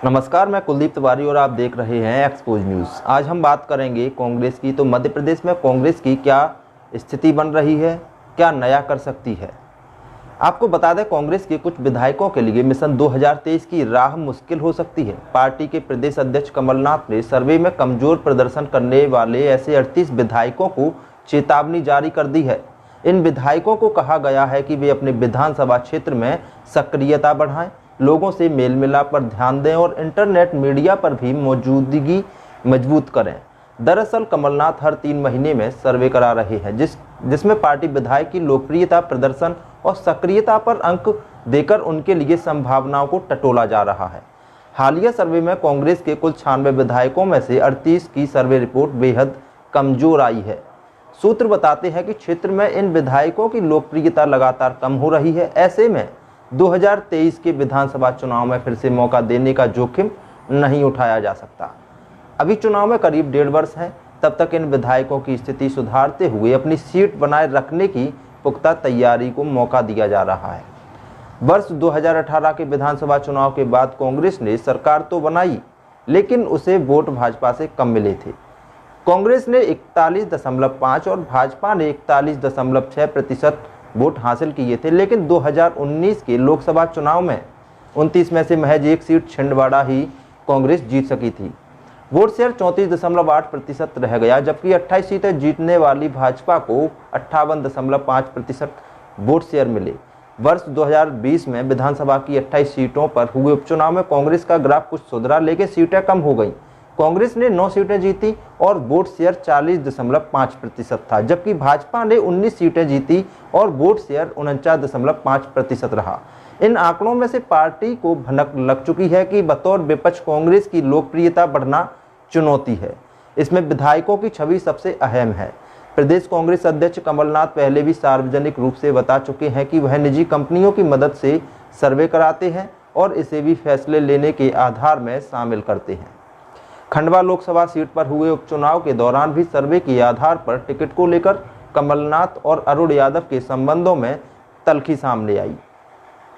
नमस्कार, मैं कुलदीप तिवारी और आप देख रहे हैं एक्सपोज न्यूज़। आज हम बात करेंगे कांग्रेस की। तो मध्य प्रदेश में कांग्रेस की क्या स्थिति बन रही है, क्या नया कर सकती है। आपको बता दें, कांग्रेस के कुछ विधायकों के लिए मिशन 2023 की राह मुश्किल हो सकती है। पार्टी के प्रदेश अध्यक्ष कमलनाथ ने सर्वे में कमजोर प्रदर्शन करने वाले ऐसे 38 विधायकों को चेतावनी जारी कर दी है। इन विधायकों को कहा गया है कि वे अपने विधानसभा क्षेत्र में सक्रियता बढ़ाएं, लोगों से मेल मिलाप पर ध्यान दें और इंटरनेट मीडिया पर भी मौजूदगी मजबूत करें। दरअसल कमलनाथ हर 3 महीने में सर्वे करा रहे हैं जिसमें पार्टी विधायक की लोकप्रियता, प्रदर्शन और सक्रियता पर अंक देकर उनके लिए संभावनाओं को टटोला जा रहा है। हालिया सर्वे में कांग्रेस के कुल 96 विधायकों में से 38 की सर्वे रिपोर्ट बेहद कमजोर आई है। सूत्र बताते हैं कि क्षेत्र में इन विधायकों की लोकप्रियता लगातार कम हो रही है। ऐसे में 2023 के विधानसभा चुनाव में फिर से मौका देने का जोखिम नहीं उठाया जा सकता। अभी चुनाव में करीब 1.5 वर्ष है, तब तक इन विधायकों की स्थिति सुधारते हुए अपनी सीट बनाए रखने की पुख्ता तैयारी को मौका दिया जा रहा है। वर्ष 2018 के विधानसभा चुनाव के बाद कांग्रेस ने सरकार तो बनाई, लेकिन उसे वोट भाजपा से कम मिले थे। कांग्रेस ने 41.5 और भाजपा ने 41.6% वोट हासिल किए थे। लेकिन 2019 के लोकसभा चुनाव में 29 में से महज 1 सीट छिंदवाड़ा ही कांग्रेस जीत सकी थी। वोट शेयर 34.8% रह गया, जबकि 28 सीटें जीतने वाली भाजपा को 58.5% वोट शेयर मिले। वर्ष 2020 में विधानसभा की 28 सीटों पर हुए उपचुनाव में कांग्रेस का ग्राफ कुछ सुधरा, लेकिन सीटें कम हो गईं। कांग्रेस ने 9 सीटें जीती और वोट शेयर 40.5% था, जबकि भाजपा ने 19 सीटें जीती और वोट शेयर 49.5% रहा। इन आंकड़ों में से पार्टी को भनक लग चुकी है कि बतौर विपक्ष कांग्रेस की लोकप्रियता बढ़ना चुनौती है। इसमें विधायकों की छवि सबसे अहम है। प्रदेश कांग्रेस अध्यक्ष कमलनाथ पहले भी सार्वजनिक रूप से बता चुके हैं कि वह निजी कंपनियों की मदद से सर्वे कराते हैं और इसे भी फैसले लेने के आधार में शामिल करते हैं। खंडवा लोकसभा सीट पर हुए उपचुनाव के दौरान भी सर्वे के आधार पर टिकट को लेकर कमलनाथ और अरुण यादव के संबंधों में तल्खी सामने आई।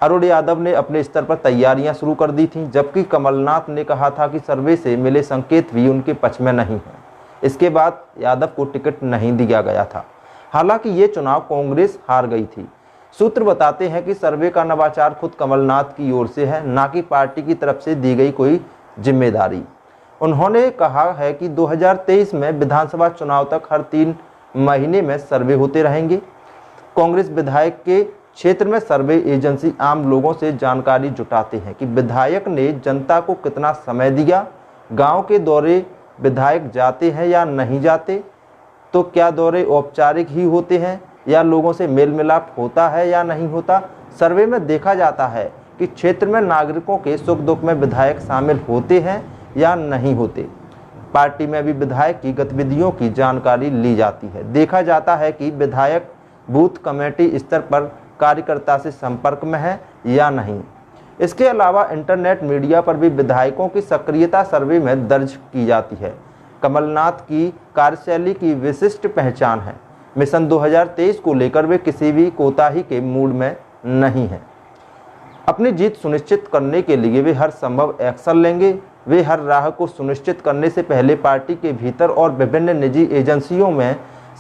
अरुण यादव ने अपने स्तर पर तैयारियां शुरू कर दी थीं, जबकि कमलनाथ ने कहा था कि सर्वे से मिले संकेत भी उनके पक्ष में नहीं हैं। इसके बाद यादव को टिकट नहीं दिया गया था। हालांकि ये चुनाव कांग्रेस हार गई थी। सूत्र बताते हैं कि सर्वे का नवाचार खुद कमलनाथ की ओर से है, ना कि पार्टी की तरफ से दी गई कोई जिम्मेदारी। उन्होंने कहा है कि 2023 में विधानसभा चुनाव तक हर 3 महीने में सर्वे होते रहेंगे। कांग्रेस विधायक के क्षेत्र में सर्वे एजेंसी आम लोगों से जानकारी जुटाते हैं कि विधायक ने जनता को कितना समय दिया, गांव के दौरे विधायक जाते हैं या नहीं जाते, तो क्या दौरे औपचारिक ही होते हैं या लोगों से मेल मिलाप होता है या नहीं होता। सर्वे में देखा जाता है कि क्षेत्र में नागरिकों के सुख दुख में विधायक शामिल होते हैं या नहीं होते। पार्टी में भी विधायक की गतिविधियों की जानकारी ली जाती है। देखा जाता है कि विधायक बूथ कमेटी स्तर पर कार्यकर्ता से संपर्क में है या नहीं। इसके अलावा इंटरनेट मीडिया पर भी विधायकों की सक्रियता सर्वे में दर्ज की जाती है। कमलनाथ की कार्यशैली की विशिष्ट पहचान है। मिशन 2023 को लेकर वे किसी भी कोताही के मूड में नहीं हैं। अपनी जीत सुनिश्चित करने के लिए वे हर संभव एक्शन लेंगे। वे हर राह को सुनिश्चित करने से पहले पार्टी के भीतर और विभिन्न निजी एजेंसियों में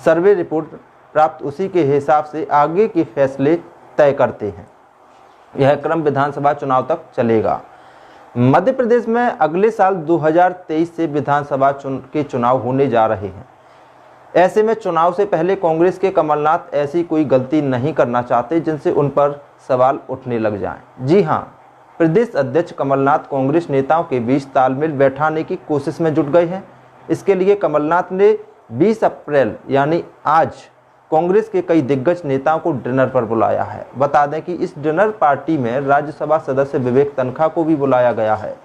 सर्वे रिपोर्ट प्राप्त उसी के हिसाब से आगे के फैसले तय करते हैं। यह क्रम विधानसभा चुनाव तक चलेगा। मध्य प्रदेश में अगले साल 2023 से विधानसभा के चुनाव होने जा रहे हैं। ऐसे में चुनाव से पहले कांग्रेस के कमलनाथ ऐसी कोई गलती नहीं करना चाहते जिनसे उन पर सवाल उठने लग जाएं। जी हां, प्रदेश अध्यक्ष कमलनाथ कांग्रेस नेताओं के बीच तालमेल बैठाने की कोशिश में जुट गए हैं। इसके लिए कमलनाथ ने 20 अप्रैल यानी आज कांग्रेस के कई दिग्गज नेताओं को डिनर पर बुलाया है। बता दें कि इस डिनर पार्टी में राज्यसभा सदस्य विवेक तनखा को भी बुलाया गया है।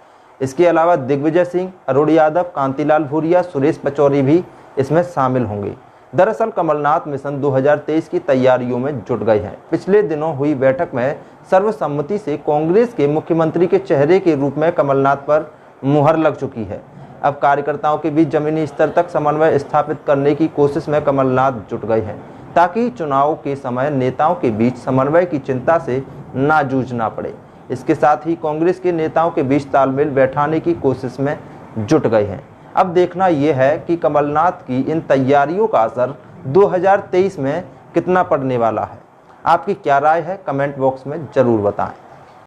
इसके अलावा दिग्विजय सिंह, अरुण यादव, कांतिलाल भूरिया, सुरेश पचौरी भी इसमें शामिल होंगे। दरअसल कमलनाथ मिशन 2023 की तैयारियों में जुट गए हैं। पिछले दिनों हुई बैठक में सर्वसम्मति से कांग्रेस के मुख्यमंत्री के चेहरे के रूप में कमलनाथ पर मुहर लग चुकी है। अब कार्यकर्ताओं के बीच जमीनी स्तर तक समन्वय स्थापित करने की कोशिश में कमलनाथ जुट गए हैं, ताकि चुनाव के समय नेताओं के बीच समन्वय की चिंता से ना जूझना पड़े। इसके साथ ही कांग्रेस के नेताओं के बीच तालमेल बैठाने की कोशिश में जुट गए हैं। अब देखना यह है कि कमलनाथ की इन तैयारियों का असर 2023 में कितना पड़ने वाला है। आपकी क्या राय है, कमेंट बॉक्स में ज़रूर बताएं।